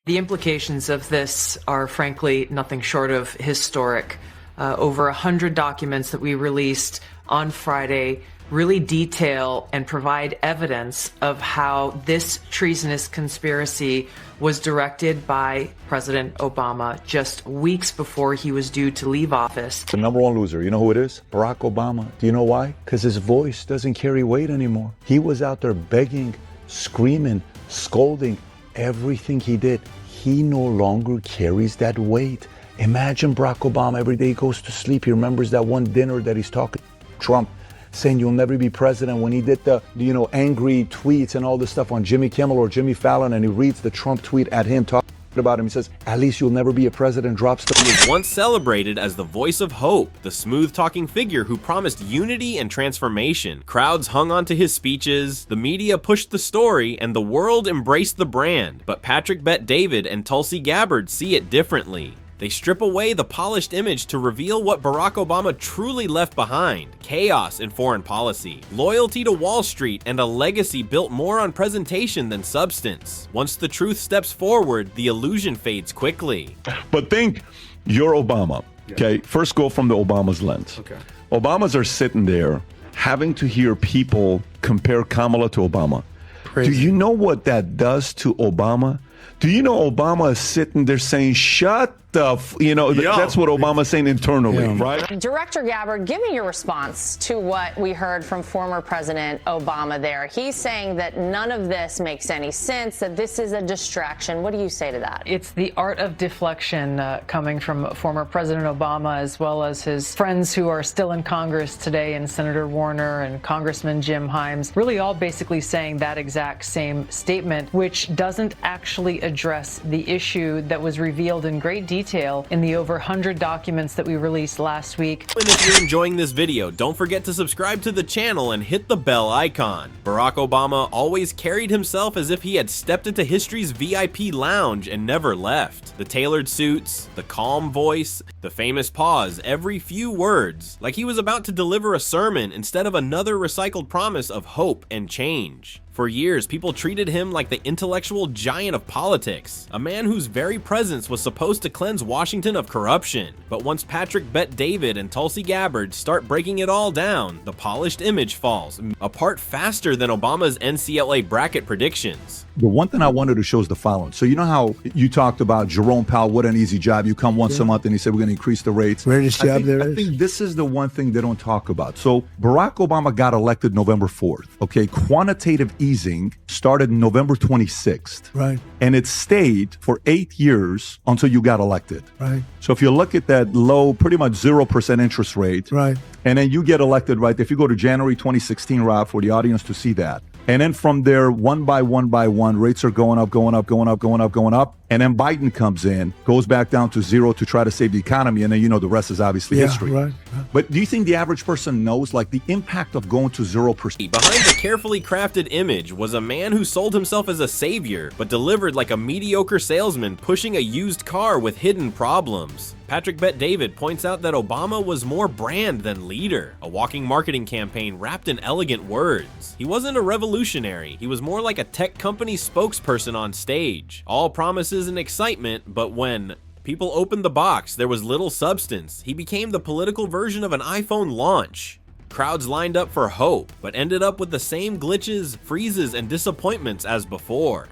The implications of this are frankly nothing short of historic. Over 100 documents that we released on Friday really detail and provide evidence of how this treasonous conspiracy was directed by President Obama just weeks before he was due to leave office. The number one loser, you know who it is? Barack Obama. Do you know why? Because his voice doesn't carry weight anymore. He was out there begging, screaming, scolding, everything he did. He no longer carries that weight. Imagine Barack Obama, every day he goes to sleep, he remembers that one dinner that he's talking to Trump, saying you'll never be president, when he did the, angry tweets and all this stuff on Jimmy Kimmel or Jimmy Fallon, and he reads the Trump tweet at him, talking about him, he says, at least you'll never be a president, drops the... He was once celebrated as the voice of hope, the smooth-talking figure who promised unity and transformation. Crowds hung on to his speeches, the media pushed the story, and the world embraced the brand. But Patrick Bet-David and Tulsi Gabbard see it differently. They strip away the polished image to reveal what Barack Obama truly left behind: chaos in foreign policy, loyalty to Wall Street, and a legacy built more on presentation than substance. Once the truth steps forward, the illusion fades quickly. But think you're Obama, okay? First go from the Obama's lens. Okay. Obamas are sitting there having to hear people compare Kamala to Obama. Crazy. Do you know what that does to Obama? Do you know Obama is sitting there saying, shut the, that's what Obama's saying internally, right? Director Gabbard, give me your response to what we heard from former President Obama there. He's saying that none of this makes any sense, that this is a distraction. What do you say to that? It's the art of deflection coming from former President Obama, as well as his friends who are still in Congress today, and Senator Warner and Congressman Jim Himes, really all basically saying that exact same statement, which doesn't actually address the issue that was revealed in great detail in the over 100 documents that we released last week. And if you're enjoying this video, don't forget to subscribe to the channel and hit the bell icon. Barack Obama always carried himself as if he had stepped into history's VIP lounge and never left. The tailored suits, the calm voice, the famous pause every few words, like he was about to deliver a sermon instead of another recycled promise of hope and change. For years, people treated him like the intellectual giant of politics, a man whose very presence was supposed to cleanse Washington of corruption. But once Patrick Bet-David and Tulsi Gabbard start breaking it all down, the polished image falls apart faster than Obama's NCLA bracket predictions. The one thing I wanted to show is the following. So you know how you talked about Jerome Powell, what an easy job. You come once a month and he said, we're going to increase the rates. Greatest job there is. I think this is the one thing they don't talk about. So Barack Obama got elected November 4th. Okay, quantitative easing started November 26th. Right. And it stayed for 8 years until you got elected. Right. So if you look at that low, pretty much 0% interest rate. Right. And then you get elected, right? If you go to January 2016, Rob, for the audience to see that. And then from there, one by one, rates are going up, going up, going up, going up, going up. And then Biden comes in, goes back down to zero to try to save the economy. And then, the rest is obviously history. Right. But do you think the average person knows, like, the impact of going to 0%? Behind the carefully crafted image was a man who sold himself as a savior, but delivered like a mediocre salesman pushing a used car with hidden problems. Patrick Bet-David points out that Obama was more brand than leader, a walking marketing campaign wrapped in elegant words. He wasn't a revolutionary, he was more like a tech company spokesperson on stage. All promises and excitement, but when people opened the box, there was little substance. He became the political version of an iPhone launch. Crowds lined up for hope, but ended up with the same glitches, freezes, and disappointments as before.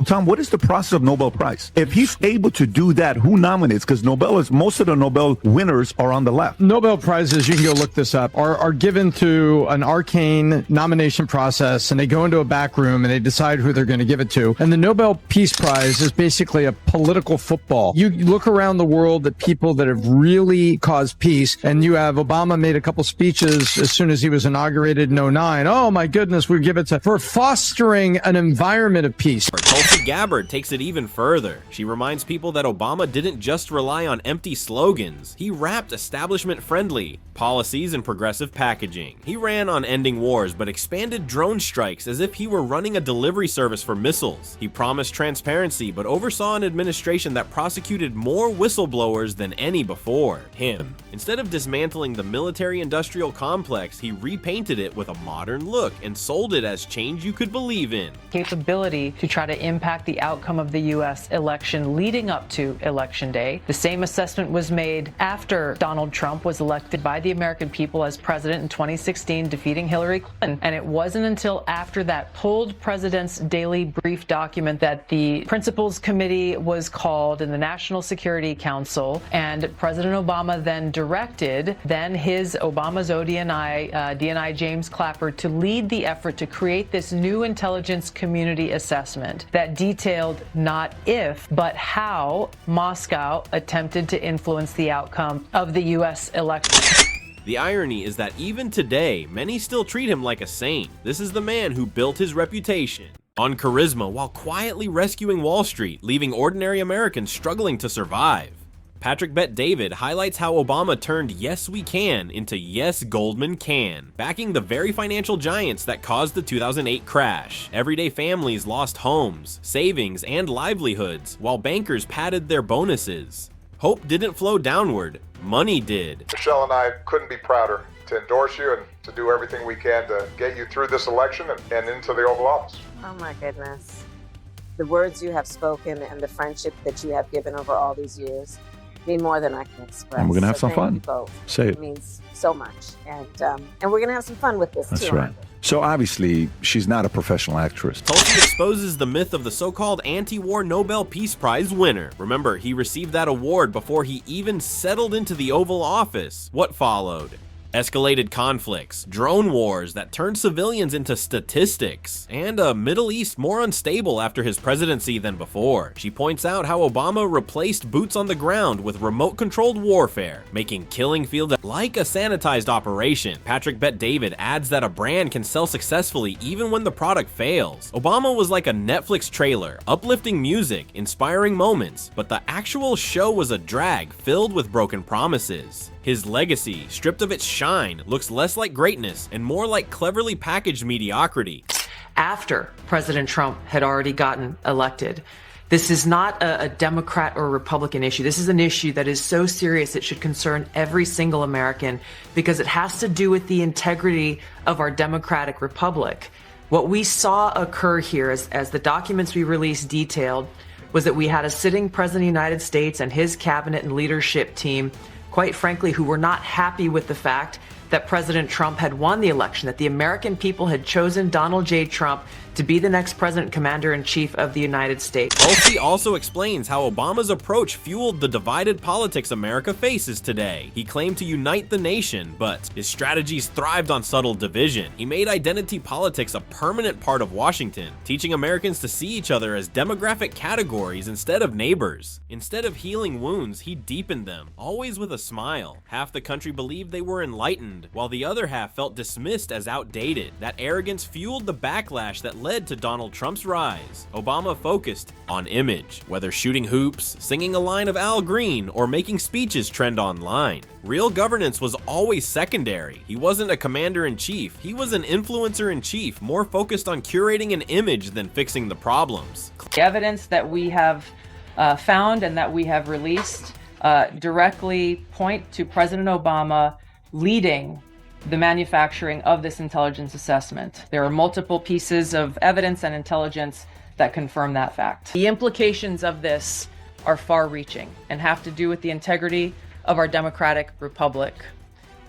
Tom, what is the process of Nobel Prize? If he's able to do that, who nominates? Because most of the Nobel winners are on the left. Nobel Prizes, you can go look this up, are given through an arcane nomination process, and they go into a back room and they decide who they're going to give it to. And the Nobel Peace Prize is basically a political football. You look around the world at people that have really caused peace, and you have Obama made a couple speeches as soon as he was inaugurated in 2009. Oh my goodness, we give it to for fostering an environment of peace. Tulsi Gabbard takes it even further. She reminds people that Obama didn't just rely on empty slogans. He wrapped establishment-friendly policies and progressive packaging. He ran on ending wars, but expanded drone strikes as if he were running a delivery service for missiles. He promised transparency, but oversaw an administration that prosecuted more whistleblowers than any before him. Instead of dismantling the military-industrial complex, he repainted it with a modern look and sold it as change you could believe in. Capability to try try to impact the outcome of the U.S. election leading up to Election Day. The same assessment was made after Donald Trump was elected by the American people as president in 2016, defeating Hillary Clinton. And it wasn't until after that pulled President's Daily Brief document that the Principals Committee was called in the National Security Council, and President Obama then directed Obama's DNI James Clapper to lead the effort to create this new intelligence community assessment that detailed not if, but how Moscow attempted to influence the outcome of the U.S. election. The irony is that even today, many still treat him like a saint. This is the man who built his reputation on charisma while quietly rescuing Wall Street, leaving ordinary Americans struggling to survive. Patrick Bet David highlights how Obama turned yes we can into yes Goldman can, backing the very financial giants that caused the 2008 crash. Everyday families lost homes, savings, and livelihoods, while bankers padded their bonuses. Hope didn't flow downward, money did. Michelle and I couldn't be prouder to endorse you and to do everything we can to get you through this election and into the Oval Office. Oh my goodness. The words you have spoken and the friendship that you have given over all these years mean more than I can express. And we're going to have some fun. You both. Say it. It means so much. And we're going to have some fun with this That's too. right. So obviously, she's not a professional actress. Tulsi exposes the myth of the so-called anti-war Nobel Peace Prize winner. Remember, he received that award before he even settled into the Oval Office. What followed? Escalated conflicts, drone wars that turned civilians into statistics, and a Middle East more unstable after his presidency than before. She points out how Obama replaced boots on the ground with remote-controlled warfare, making killing feel like a sanitized operation. Patrick Bet David adds that a brand can sell successfully even when the product fails. Obama was like a Netflix trailer, uplifting music, inspiring moments, but the actual show was a drag filled with broken promises. His legacy, stripped of its shine, looks less like greatness and more like cleverly packaged mediocrity. After President Trump had already gotten elected, this is not a Democrat or Republican issue. This is an issue that is so serious it should concern every single American because it has to do with the integrity of our democratic republic. What we saw occur here, as the documents we released detailed, was that we had a sitting president of the United States and his cabinet and leadership team, quite frankly, who were not happy with the fact that President Trump had won the election, that the American people had chosen Donald J. Trump to be the next president commander-in-chief of the United States. Tulsi also explains how Obama's approach fueled the divided politics America faces today. He claimed to unite the nation, but his strategies thrived on subtle division. He made identity politics a permanent part of Washington, teaching Americans to see each other as demographic categories instead of neighbors. Instead of healing wounds, he deepened them, always with a smile. Half the country believed they were enlightened, while the other half felt dismissed as outdated. That arrogance fueled the backlash that led to Donald Trump's rise. Obama focused on image, whether shooting hoops, singing a line of Al Green, or making speeches trend online. Real governance was always secondary. He wasn't a commander-in-chief, he was an influencer-in-chief, more focused on curating an image than fixing the problems. The evidence that we have found and that we have released directly point to President Obama leading the manufacturing of this intelligence assessment. There are multiple pieces of evidence and intelligence that confirm that fact. The implications of this are far-reaching and have to do with the integrity of our democratic republic.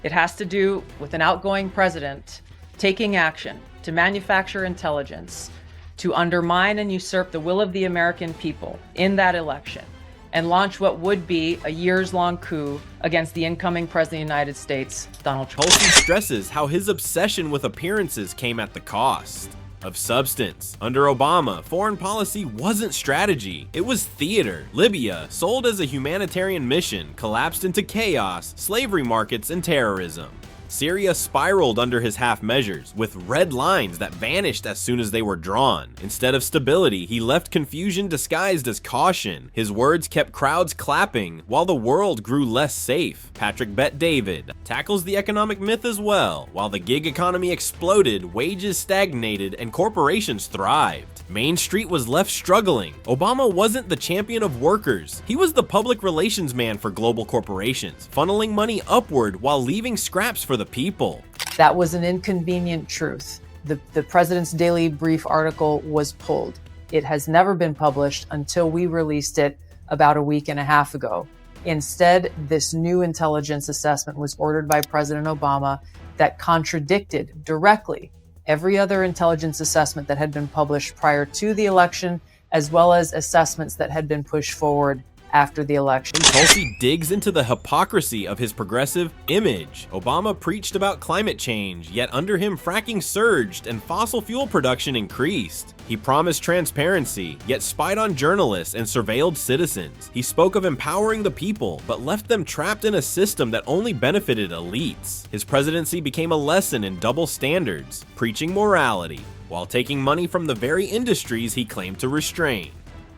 It has to do with an outgoing president taking action to manufacture intelligence to undermine and usurp the will of the American people in that election and launch what would be a years-long coup against the incoming President of the United States, Donald Trump. Tulsi stresses how his obsession with appearances came at the cost of substance. Under Obama, foreign policy wasn't strategy, it was theater. Libya, sold as a humanitarian mission, collapsed into chaos, slavery markets, and terrorism. Syria spiraled under his half measures, with red lines that vanished as soon as they were drawn. Instead of stability, he left confusion disguised as caution. His words kept crowds clapping, while the world grew less safe. Patrick Bet David tackles the economic myth as well. While the gig economy exploded, wages stagnated, and corporations thrived. Main Street was left struggling. Obama wasn't the champion of workers. He was the public relations man for global corporations, funneling money upward while leaving scraps for the people. That was an inconvenient truth. The President's Daily Brief article was pulled. It has never been published until we released it about a week and a half ago. Instead, this new intelligence assessment was ordered by President Obama that contradicted directly every other intelligence assessment that had been published prior to the election, as well as assessments that had been pushed forward after the election. Tulsi digs into the hypocrisy of his progressive image. Obama preached about climate change, yet under him fracking surged and fossil fuel production increased. He promised transparency, yet spied on journalists and surveilled citizens. He spoke of empowering the people, but left them trapped in a system that only benefited elites. His presidency became a lesson in double standards, preaching morality, while taking money from the very industries he claimed to restrain.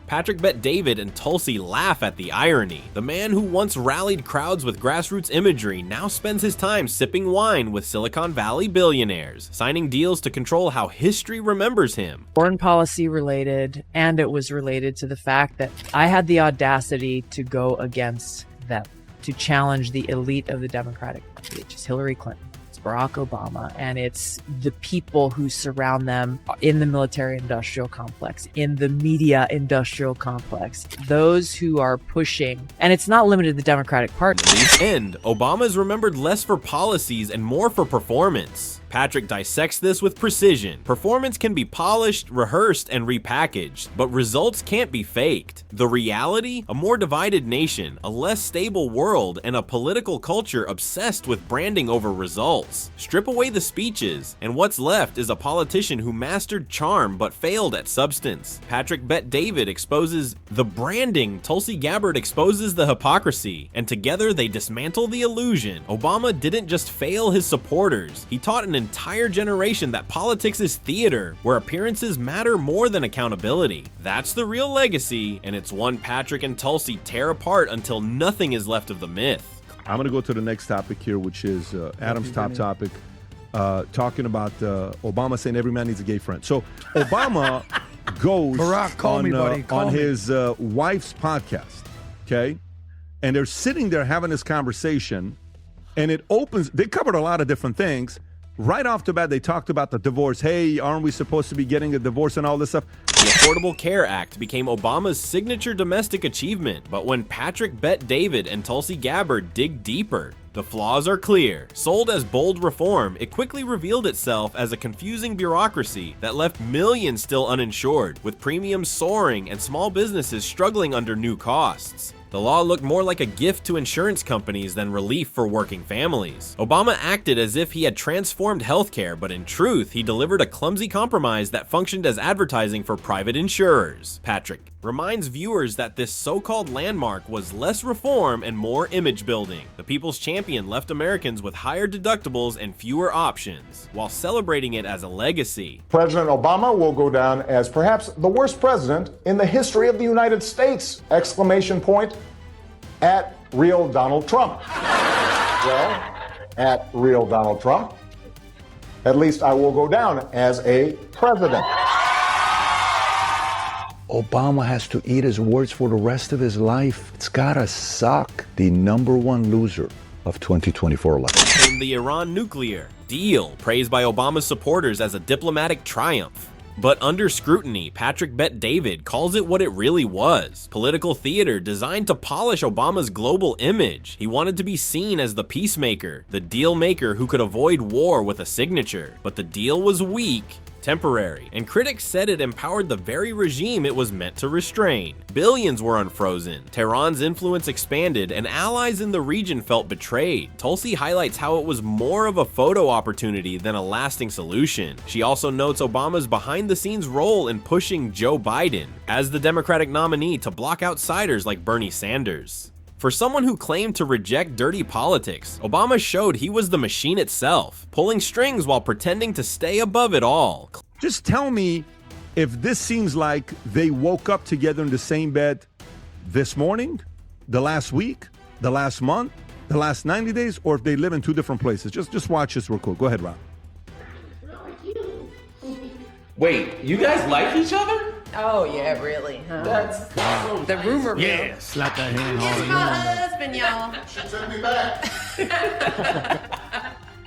Patrick Bet-David and Tulsi laugh at the irony. The man who once rallied crowds with grassroots imagery now spends his time sipping wine with Silicon Valley billionaires, signing deals to control how history remembers him. Foreign policy related, and it was related to the fact that I had the audacity to go against them, to challenge the elite of the Democratic Party, which is Hillary Clinton, it's Barack Obama, and it's the people who surround them in the military-industrial complex, in the media-industrial complex, those who are pushing, and it's not limited to the Democratic Party. In the end, Obama is remembered less for policies and more for performance. Patrick dissects this with precision. Performance can be polished, rehearsed, and repackaged, but results can't be faked. The reality? A more divided nation, a less stable world, and a political culture obsessed with branding over results. Strip away the speeches, and what's left is a politician who mastered charm but failed at substance. Patrick Bet-David exposes the branding, Tulsi Gabbard exposes the hypocrisy, and together they dismantle the illusion. Obama didn't just fail his supporters, he taught an entire generation that politics is theater, where appearances matter more than accountability. That's the real legacy, and it's one Patrick and Tulsi tear apart until nothing is left of the myth. I'm going to go to the next topic here, which is Adam's top topic, talking about Obama saying every man needs a gay friend. So Obama goes Barack, on his wife's podcast, okay? And they're sitting there having this conversation, and it opens, they covered a lot of different things. Right off the bat, they talked about the divorce. Hey, aren't we supposed to be getting a divorce and all this stuff? The Affordable Care Act became Obama's signature domestic achievement, but when Patrick Bet-David and Tulsi Gabbard dig deeper, the flaws are clear. Sold as bold reform, it quickly revealed itself as a confusing bureaucracy that left millions still uninsured, with premiums soaring and small businesses struggling under new costs. The law looked more like a gift to insurance companies than relief for working families. Obama acted as if he had transformed healthcare, but in truth, he delivered a clumsy compromise that functioned as advertising for private insurers. Patrick reminds viewers that this so-called landmark was less reform and more image building. The People's Champion left Americans with higher deductibles and fewer options, while celebrating it as a legacy. President Obama will go down as perhaps the worst president in the history of the United States! Exclamation point. At real Donald Trump. Well, at real Donald Trump, at least I will go down as a president. Obama has to eat his words for the rest of his life. It's gotta suck. The #1 loser of 2024 election. In the Iran nuclear deal, praised by Obama's supporters as a diplomatic triumph. But under scrutiny, Patrick Bet-David calls it what it really was: political theater designed to polish Obama's global image. He wanted to be seen as the peacemaker, the deal maker who could avoid war with a signature. But the deal was weak, temporary, and critics said it empowered the very regime it was meant to restrain. Billions were unfrozen, Tehran's influence expanded, and allies in the region felt betrayed. Tulsi highlights how it was more of a photo opportunity than a lasting solution. She also notes Obama's behind-the-scenes role in pushing Joe Biden as the Democratic nominee to block outsiders like Bernie Sanders. For someone who claimed to reject dirty politics, Obama showed he was the machine itself, pulling strings while pretending to stay above it all. Just tell me if this seems like they woke up together in the same bed this morning, the last week, the last month, the last 90 days, or if they live in two different places. Just watch this real quick. Go ahead, Rob. Wait, you guys like each other? Oh, yeah, really, huh? That's the rumor mill. Yeah, slap that hand It's hard. my husband, y'all. Send me back.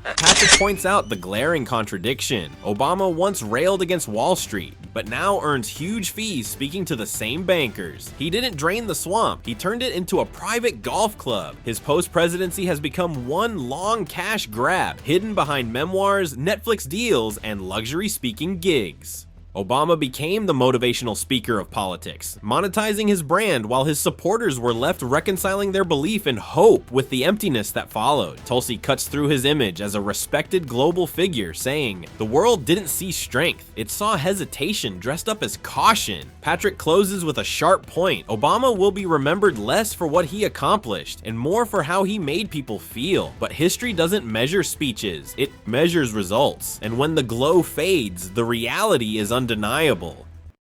Patrick points out the glaring contradiction. Obama once railed against Wall Street, but now earns huge fees speaking to the same bankers. He didn't drain the swamp, he turned it into a private golf club. His post-presidency has become one long cash grab, hidden behind memoirs, Netflix deals, and luxury-speaking gigs. Obama became the motivational speaker of politics, monetizing his brand while his supporters were left reconciling their belief in hope with the emptiness that followed. Tulsi cuts through his image as a respected global figure, saying, "The world didn't see strength, it saw hesitation dressed up as caution." Patrick closes with a sharp point. Obama will be remembered less for what he accomplished and more for how he made people feel. But history doesn't measure speeches, it measures results. And when the glow fades, the reality is undeniable.